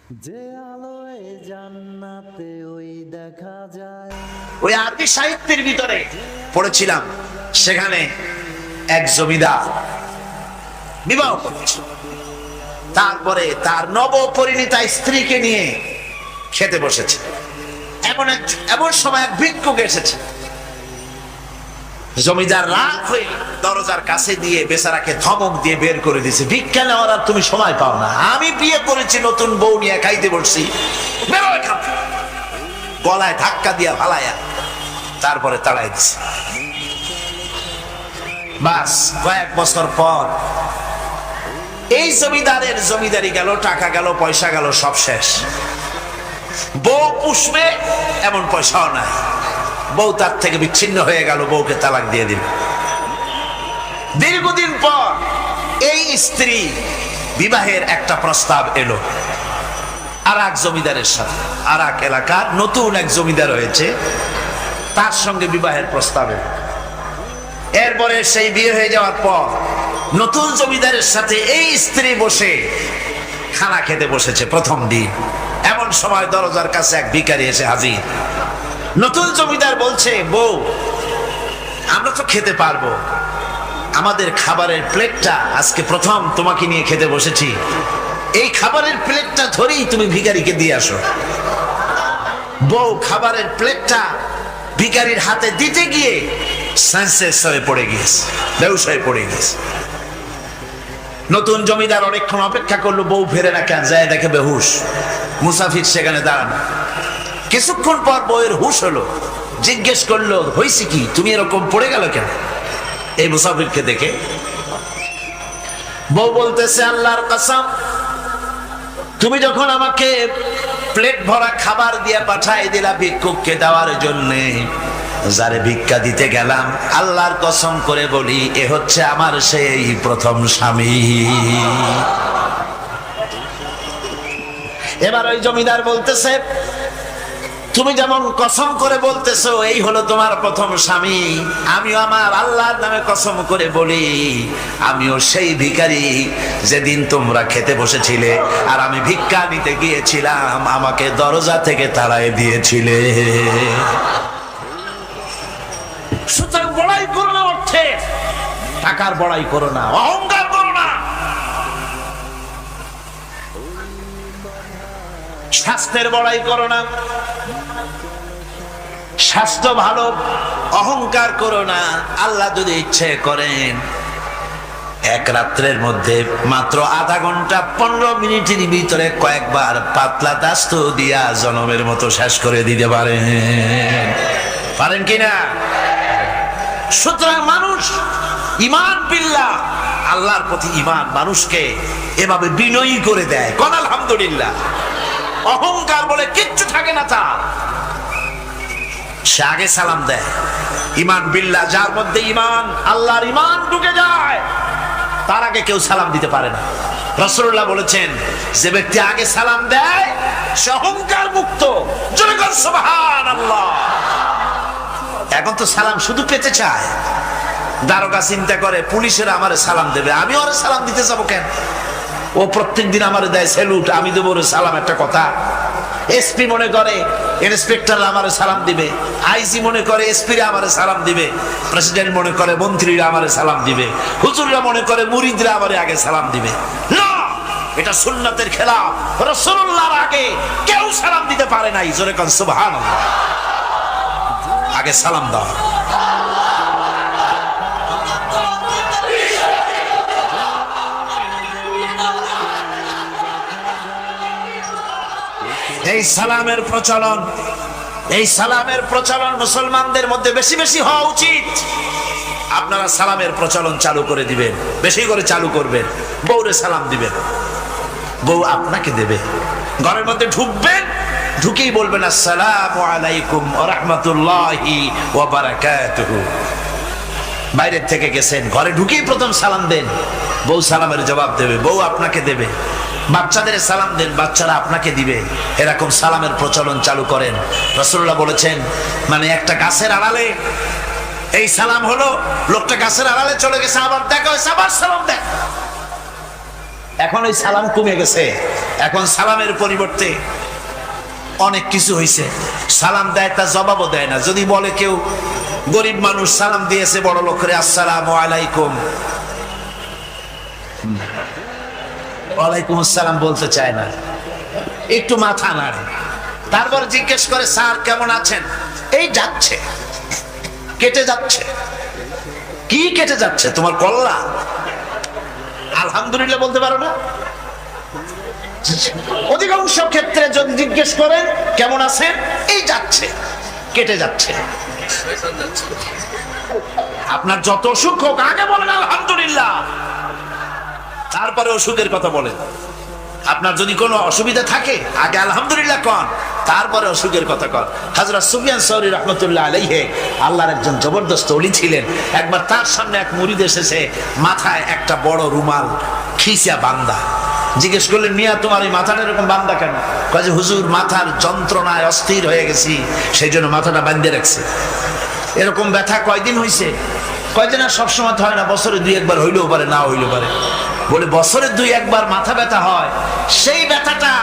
যে আলোয় জান্নাতে ওই দেখা যায়। ওই আরবি সাহিত্যের ভিতরে পড়েছিলাম, সেখানে এক জমিদার বিবাহ করেছে, তারপরে তার নবপরিণীতা স্ত্রীকে নিয়ে খেতে বসেছে। এমন সময় এক ভিক্ষুক এসেছে। জমিদার রাগ হয়ে দরজার কাছে দিয়ে বেচারাকে ধমক দিয়ে বের করে দিয়েছে, ভিক্ষা নেওয়ার আর তুমি সময় পাও না, আমি বিয়ে করেছি, নতুন বউ নিয়ে খাইতে বসছি, বেরো এখান থেকে। গলায় ধাক্কা দিয়া ফালাইয়া তারপরে তাড়াই দিছে। বাস কয়েক বছর পর এই জমিদারের জমিদারি গেল, টাকা গেল, পয়সা গেল, সব শেষ। বউ পুষবে এমন পয়সাও নাই, বউ তার থেকে বিচ্ছিন্ন হয়ে গেল, বউকে তালাক দিয়ে দিল। দীর্ঘদিন পর এই স্ত্রী বিবাহের একটা প্রস্তাব এলো আর এক জমিদারের সাথে, আর এক এলাকার নতুন এক জমিদার হয়েছে, তার সঙ্গে বিবাহের প্রস্তাব এলো। এরপরে সেই বিয়ে হয়ে যাওয়ার পর নতুন জমিদারের সাথে এই স্ত্রী বসে খানা খেতে বসেছে প্রথম দিন। এমন সময় দরজার কাছে এক ভিখারি এসে হাজির। নতুন জমিদার বলছে, বউ আমরা তো খেতে পারবো, আমাদের খাবারের প্লেটটা আজকে প্রথম তোমাকে নিয়ে খেতে বসেছি, এই খাবারের প্লেটটা ধরেই তুমি ভিখারিকে দিয়ে আসো। বউ খাবারের প্লেটটা ভিখারির হাতে দিতে গিয়ে সেন্সলেস হয়ে পড়ে গিয়েছে, বেহুশ হয়ে পড়ে গিয়েছে। নতুন জমিদার অনেকক্ষণ অপেক্ষা করলো, বউ ফেরে না কেন, যায় দেখে বেহুশ, মুসাফির সেখানে দাঁড়ানো। কিছুক্ষণ পর বউয়ের হুশ হলো, জিজ্ঞেস করলো, হয়েছে কি, তুমি এরকম পড়ে গেল কেন? এই মুসাফিরকে দেখে বউ বলতেছে, আল্লাহর কসম, তুমি যখন আমাকে প্লেট ভরা খাবার দিয়ে পাঠাই দিলা ভিক্ষুককে দেওয়ার জন্যে, যারে ভিক্ষা দিতে গেলাম, আল্লাহর কসম করে বলি, এ হচ্ছে আমার সেই প্রথম স্বামী। এবার ওই জমিদার বলতেছে, তুমি যেমন কসম করে বলতেছো এই হলো তোমার প্রথম স্বামী, আমিও আমার আল্লাহর নামে কসম করে বলি, আমিও সেই ভিখারি যেদিন তোমরা খেতে বসেছিলে আর আমি ভিক্ষা নিতে গিয়েছিলাম, আমাকে দরজা থেকে তাড়ায় দিয়েছিলে। সুতরাং বড়াই করো না, অর্থে টাকার বড়াই করো না, অহংকার করো না, স্বাস্থ্যের বড়াই করো না, স্বাস্থ্য ভালো, অহংকার করো না। আল্লাহ যদি ইচ্ছে করেন এক রাত্রের মধ্যে মাত্র আধা ঘন্টা 15 মিনিটের ভিতরে কয়েকবার পাতলা দাস্ত দিয়া জনমের মতো শেষ করে দিতে পারেন, পারেন কিনা? সুতরাং মানুষ ঈমান বিল্লাহ, আল্লাহর প্রতি ঈমান মানুষকে এভাবে বিনয়ী করে দেয়। কোন আলহামদুলিল্লাহ। অহংকার বলে কিচ্ছু থাকে না তার, সে আগে সালাম দেয়। ঈমান বিল্লাহ, যার মধ্যে ঈমান, আল্লাহর ঈমান ঢুকে যায়, তার আগে কেউ সালাম দিতে পারে না। রাসূলুল্লাহ বলেছেন, যে ব্যক্তি আগে সালাম দেয় সে অহংকার মুক্ত। জোরে বল সুবহানাল্লাহ। এখন তো সালাম শুধু পেতে চায়। দারোগা চিন্তা করে, পুলিশের আমারে সালাম দেবে, আমি ওরে সালাম দিতে যাবো কেন? ও প্রত্যেকদিন আমারে দেয় স্যালুট, আমি দেবো ওরে সালাম, একটা কথা। এসপি মনে করে ইন্সপেক্টর আমারে সালাম দিবে, আইজি মনে করে এসপি রা আমারে সালাম দিবে, প্রেসিডেন্ট মনে করে মন্ত্রীরা আমারে সালাম দিবে, হুজুররা মনে করে মুরিদরা আমারে আগে সালাম দিবে। না, এটা সুন্নাতের খেলাফ। রাসূলুল্লাহর আগে কেউ সালাম দিতে পারে নাই। জোরে কোন সুবহানাল্লাহ। আগে সালাম দাও। এই সালামের প্রচলন মুসলমানদের মধ্যে বেশি বেশি হওয়া উচিত। আপনারা সালামের প্রচলন চালু করে দিবেন, বেশি করে চালু করবেন। বউরে সালাম দিবেন, বউ আপনাকে দেবে। ঘরের মধ্যে ঢুকবেন, ঢুকেই বলবেন আসসালামু আলাইকুম ওয়া রাহমাতুল্লাহি ওয়া বারাকাতুহু। বাইরের থেকে গেছেন, ঘরে ঢুকেই প্রথম সালাম দেন, বউ সালামের জবাব দেবে, বউ আপনাকে দেবে। বাচ্চাদের সালাম দেন, বাচ্চারা আপনাকে দিবে। এরকম সালামের প্রচলন চালু করেন। রাসূলুল্লাহ বলেছেন, মানে একটা গাছের আড়ালে এই সালাম হলো, লোকটা গাছের আড়ালে চলে গেছে, আবার দেখা হয়েছে, আবার সালাম দেন। এখন ওই সালাম কমে গেছে, এখন সালামের পরিবর্তে অনেক কিছু হয়েছে। সালাম দেয় তার জবাবও দেয় না। যদি বলে কেউ গরিব মানুষ সালাম দিয়েছে বড় লোকের, আসসালামু আলাইকুম, ওয়ালাইকুম আসসালাম বলতে চায় না, একটু মাথা নাড়ে। তারপর জিজ্ঞেস করে স্যার কেমন আছেন? এই যাচ্ছে, কেটে যাচ্ছে। কি কেটে যাচ্ছে? তোমার কল্লা? আলহামদুলিল্লাহ বলতে পারো না? অধিকাংশ ক্ষেত্রে যদি জিজ্ঞেস করেন কেমন আছেন, এই যাচ্ছে, কেটে যাচ্ছে। আপনার যত অসুখ হোক আগে বলেন আলহামদুলিল্লাহ, তারপরে অসুখের কথা বলেন। আপনার যদি কোনো অসুবিধা থাকে আগে আলহামদুলিল্লাহ কন, তারপরে অসুখের কথা কন। হযরত সুফিয়ান সাউরি রাহমাতুল্লাহ আলাইহি আল্লাহর একজন জবরদস্ত ওলি ছিলেন। একবার তার সামনে এক মুরিদ এসেছে, মাথায় একটা বড় রুমাল খিসা বান্দা। জিজ্ঞেস করলেন মিয়া তোমার এই মাথাটা এরকম বান্দা কেন? কয় যে হুজুর মাথার যন্ত্রণায় অস্থির হয়ে গেছি, সেই জন্য মাথাটা বাঁধে রাখছে। এরকম ব্যথা কয়দিন হয়েছে? কয়দিন? আর সবসময় হয় না, বছরে 2-1 হইলেও পারে, না হইলেও পারে। বলে বছরে 2-1 ব্যথা ব্যথা হয়, সেই ব্যথাটা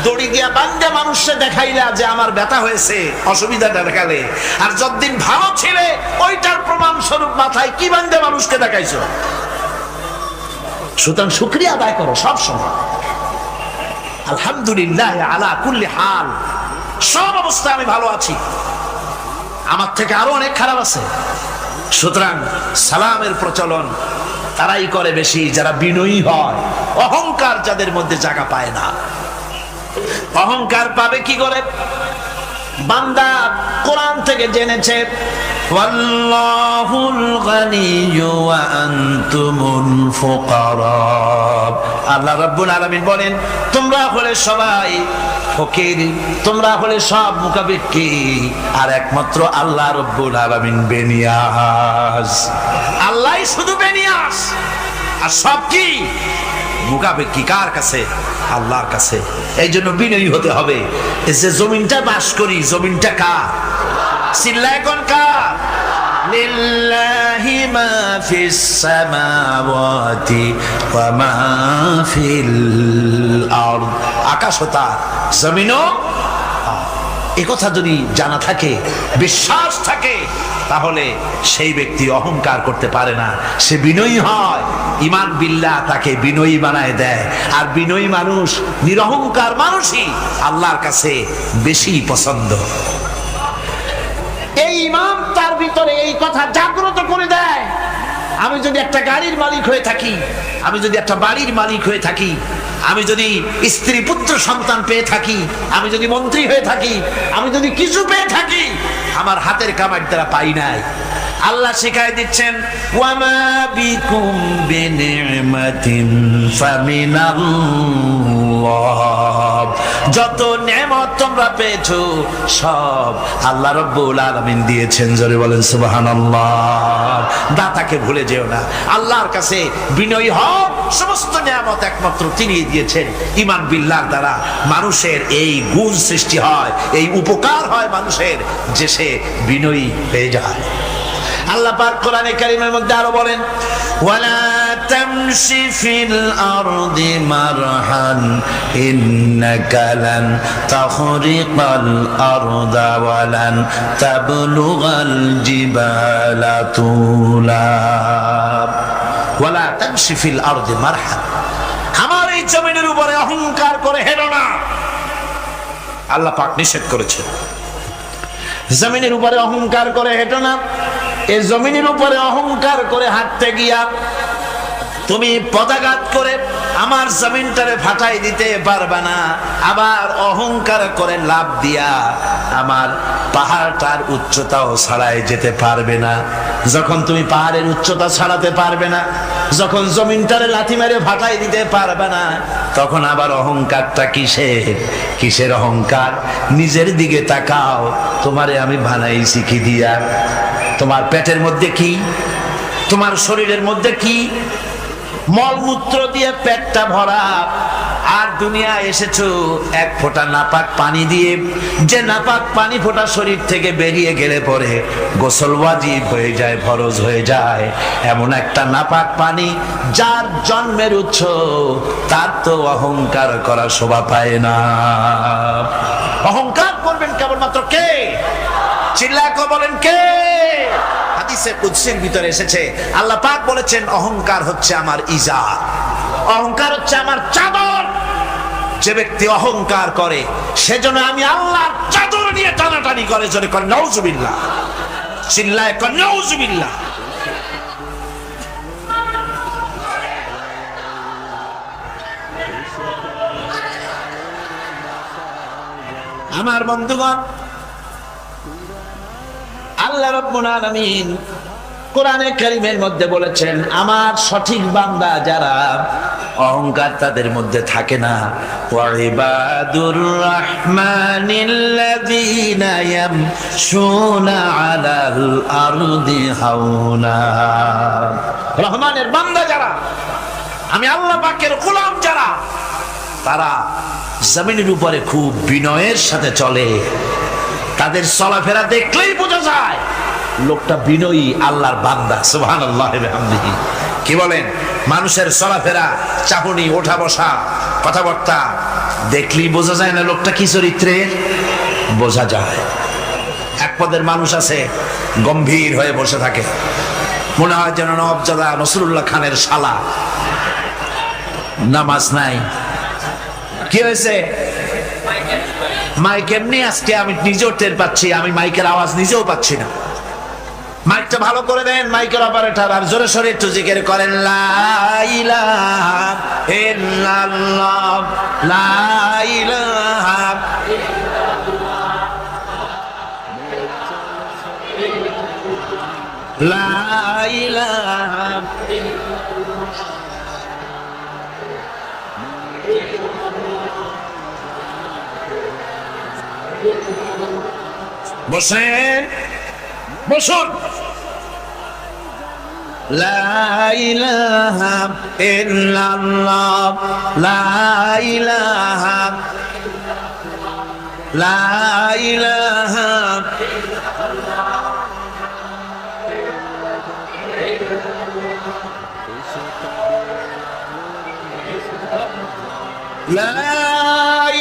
দড়ি দিয়া বান্ধে মানুষকে দেখাইলা যে আমার ব্যথা হয়েছে, অসুবিধাটা দেখালে। আর যতদিন ভালো ছিলে ওইটার প্রমাণ স্বরূপ মাথায় কি বান্ধে মানুষকে দেখাইছো। সুতরাং শুকরিয়া আদায় করো সব সময়, আলহামদুলিল্লাহ আলা কুল্লি হাল। সব অবস্থায় আমি ভালো আছি, আমার থেকে আরো অনেক খারাপ আছে। সুতরাং সালামের প্রচলন তারাই করে বেশি যারা বিনয়ী হয়। অহংকার যাদের মধ্যে জায়গা পায় না। অহংকার পাবে কি করে? বান্দা কোরআন থেকে জেনেছে ওয়াল্লাহুল গানিয়্যু ওয়া আনতুমুল ফুকারা। আল্লাহ রাব্বুল আলামিন বলেন তোমরা হলে সবাই ফকির, তোমরা হলে সব মুখাপেক্ষী, আর একমাত্র আল্লাহ রাব্বুল আলামিন বেনিয়াস। আল্লাহই শুধু বেনিয়াস, আর সব কি মুখাপেক্ষী। কার কাছে? আল্লাহর কাছে। এই জন্য বিনয়ী হতে হবে। এই যে জমিনটা বাস করি, জমিনটা কার? চিল্লায় কোন কার? লিল্লাহি মা ফিস সামাওয়াতি ওয়া মা ফিল আরদ। আকাশ ও তার, জমিনও। এই কথা যদি জানা থাকে, বিশ্বাস থাকে, তাহলে সেই ব্যক্তি অহংকার করতে পারে না, সে বিনয়ী হয়। ঈমান বিল্লাহ তাকে বিনয়ী বানায় দেয়। আর বিনয়ী মানুষ, নিরহংকার মানুষই আল্লাহর কাছে বেশি পছন্দ। এই ইমাম তার ভিতরে এই কথা জাগ্রত করে দেয়। আমি যদি একটা গাড়ির মালিক হয়ে থাকি, আমি যদি একটা বাড়ির মালিক হয়ে থাকি, আমি যদি স্ত্রী পুত্র সন্তান পেয়ে থাকি, আমি যদি মন্ত্রী হয়ে থাকি, আমি যদি কিছু পেয়ে থাকি, আমার হাতের কামাই দ্বারা পাই নাই। আল্লাহ শিখাই দিচ্ছেন ওয়ামা বিকুম বিনিমাতিন ফামিনাল্লাহ। যত নেয়ামত তোমরা পেয়েছো সব আল্লাহ রাব্বুল আলামিন দিয়েছেন। জোরে বলেন সুবহানাল্লাহ। দাতাকে ভুলে যেও না, আল্লাহর কাছে বিনয়ী হও। সমস্ত নিয়ামত একমাত্র তিনি দিয়েছেন। ঈমান বিল্লাহর দ্বারা মানুষের এই গুণ সৃষ্টি হয়, এই উপকার হয় মানুষের, যে সে বিনয়ী হয়ে যায়। আল্লাহ পাক কোরআনে কারীমের মধ্যে আরো বলেন ওয়ালা তামশি ফিল আরদি মারহান ইন্নাকা লান তাখরিকাল আরদা ওয়ালান তাবলুগাল জিবালা তুলা। ওয়ালা তামশি ফিল আরদি মারহান, আমার এই জমিনের উপরে অহংকার করে হেঁটো না। আল্লাহ পাক নিষেধ করেছেন জমিনের উপরে অহংকার করে হেঁটো না। এই জমিনের উপরে অহংকার করে হাঁটতে গিয়া তুমি পদাঘাত করে আমার জমিনটারে ফাটাই দিতে পারবে না। আবার অহংকার করে লাভ দিয়া আমার পাহাড়টার উচ্চতাও ছাড়াই যেতে পারবে না। যখন তুমি পাহাড়ের উচ্চতা ছাড়াতে পারবে না, যখন জমিনটারে লাথি মেরে ফাটাই দিতে পারবে না, তখন আবার অহংকারটা কিসের? কিসের অহংকার? নিজের দিকে তাকাও, তোমারে আমি বানাইছি কি দিয়া? তোমার পেটের মধ্যে কি? তোমার শরীরের মধ্যে কি? মলমূত্র দিয়ে পেটটা ভরা, আর দুনিয়া এসেছো এক ফোঁটা নাপাক পানি দিয়ে, যে নাপাক পানি ফোঁটা শরীর থেকে বেরিয়ে গেলে পরে গোসল ওয়াজিব হয়ে যায়, ফরজ হয়ে যায়। এমন একটা নাপাক পানি যার জন্মের উৎস, তার তো অহংকার করা শোভা পায় না। অহংকার করবেন কেবলমাত্র কে? চিল্লায় বলেন কে? হাদিসে কুদসির ভিতরে এসেছে, আল্লাহ পাক বলেছেন অহংকার হচ্ছে আমার ইজার, অহংকার হচ্ছে আমার চাদর। যে ব্যক্তি অহংকার করে সেজন্য আমি আল্লাহর চাদর নিয়ে টানাটানি করে, জোরে করে নাউজুবিল্লাহ, চিল্লায় করে নাউজুবিল্লাহ। আমার বন্ধুগণ, আল্লাহ রাব্বুল আলামিন কোরআনে কারীমের মধ্যে বলেছেন, আমার সঠিক বান্দা যারা অহংকার তাদের মধ্যে থাকে না। ওয়া ইবাদুর রাহমানিল্লাযীনা ইয়ামশুনা আলাল আরদি হাওনা। রহমানের বান্দা যারা, আমি আল্লাহ পাকের গোলাম যারা, তারা জমিনের উপরে খুব বিনয়ের সাথে চলে। তাদের চলাফেরা দেখলেই বোঝা যায় লোকটা বিনয়ী, আল্লাহর বান্দা। সুবহানাল্লাহ ওয়া বিহামদিহি। কি বলেন? মানুষের চলাফেরা, চাহনি, ওঠা বসা, কথাবার্তা দেখলেই বোঝা যায় না লোকটা কি চরিত্রের? বোঝা যায়। এক পদের মানুষ আছে গম্ভীর হয়ে বসে থাকে, মনে হয় যেন নবাবজাদা নসরুল্লাহ খানের শালা। নামাজ নাই। কি হয়েছে? মাইক এমনি আজকে আমি নিজেও টের পাচ্ছি, আমি মাইকের আওয়াজ নিজেও পাচ্ছি না। মাইকটা ভালো করে দেন মাইকের অপারেটর, আর জোরে সোরে একটু জিকির করেন, লা ইলাহা ইল্লাল্লাহ, লা ইলাহা ইল্লাল্লাহ, লা ইলাহা। বসেন, বসুন। লা ইলাহা ইল্লাল্লাহ, লা ইলাহা, লা ইলাহা, লা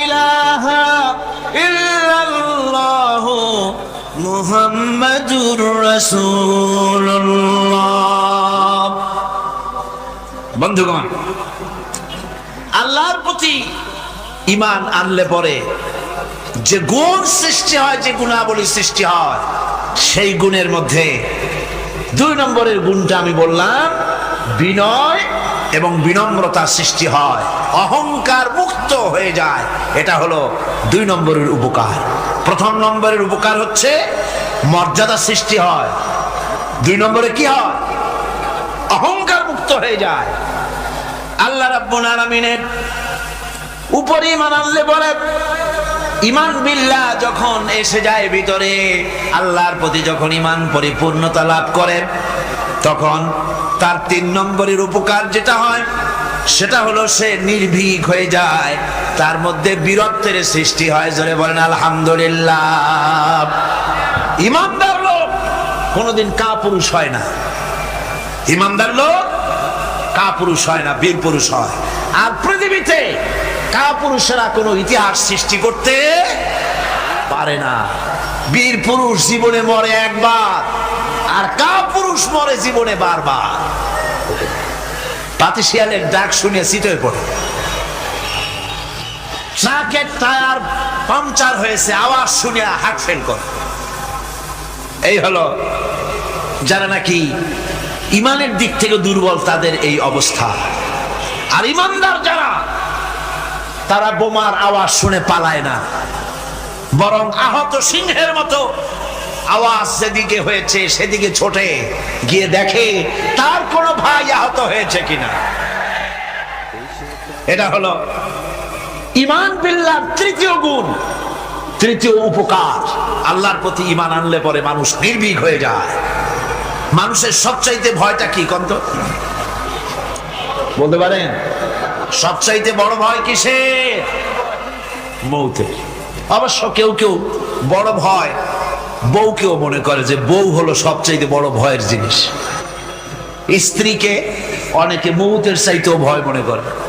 ইলাহা ইল্লাল্লাহ মুহাম্মাদুর রাসূলুল্লাহ। বন্ধুগণ, আল্লাহর প্রতি ঈমান আনলে পরে যে গুণ সৃষ্টি হয়, যে গুণাবলী সৃষ্টি হয়, সেই গুণের মধ্যে 2 নম্বরের গুণটা আমি বললাম, বিনয় এবং বিনম্রতা সৃষ্টি হয়, অহংকার মুক্ত হয়ে যায়। এটা হলো 2 নম্বরের উপকার। প্রথম নম্বরের উপকার হচ্ছে মর্যাদা সৃষ্টি হয়। 2 নম্বরে কি হয়? অহংকার মুক্ত হয়ে যায়। আল্লাহ রাব্বুল আলামিনের উপর ঈমান আনলে বলে, ঈমান বিল্লাহ যখন এসে যায় ভিতরে, আল্লাহর প্রতি যখন ঈমান পরিপূর্ণতা লাভ করে, তখন তার 3 নম্বরের উপকার যেটা হয় সেটা হলো সে নির্ভীক হয়ে যায়, তার মধ্যে বীরত্বের সৃষ্টি হয়। জোরে বলেন আলহামদুলিল্লাহ। ঈমানদার লোক কোনোদিন কাপুরুষ হয় না। ঈমানদার লোক কাপুরুষ হয় না, বীর পুরুষ হয়। আর পৃথিবীতে কাপুরুষেরা কোনো ইতিহাস সৃষ্টি করতে পারে না। বীর পুরুষ জীবনে মরে একবার, আর কাপুরুষ মরে জীবনে বারবার। পাতিশিয়ালের ডাক শুনে চিতই পড়ে। ট্রাকের টায়ার পাংচার হয়েছে, আওয়াজ শুনে হার্ট ফেল করে। এই হলো যারা নাকি ইমানের দিক থেকে দুর্বল, তাদের এই অবস্থা। আর ইমানদার যারা, তারা বোমার আওয়াজ শুনে পালায় না, বরং আহত সিংহের মতো আওয়াজ যেদিকে হয়েছে সেদিকে ছোটে গিয়ে দেখে তার কোনো ভাই আহত হয়েছে কিনা। এটা হলো ঈমান বিল্লাহর 3য় গুণ, 3য় উপকার। আল্লাহর প্রতি ঈমান আনলে পরে মানুষ নির্ভীক হয়ে যায়। মানুষের সবচাইতে ভয়টা কি কন্ত বলতে পারেন? সবচাইতে বড় ভয় কিসের? মৌতের। অবশ্য কেউ কেউ বড় ভয় বউকেও মনে করে যে বউ হলো সবচাইতে বড় ভয়ের জিনিস। স্ত্রীকে অনেকে মৌতের চাইতেও ভয় মনে করে।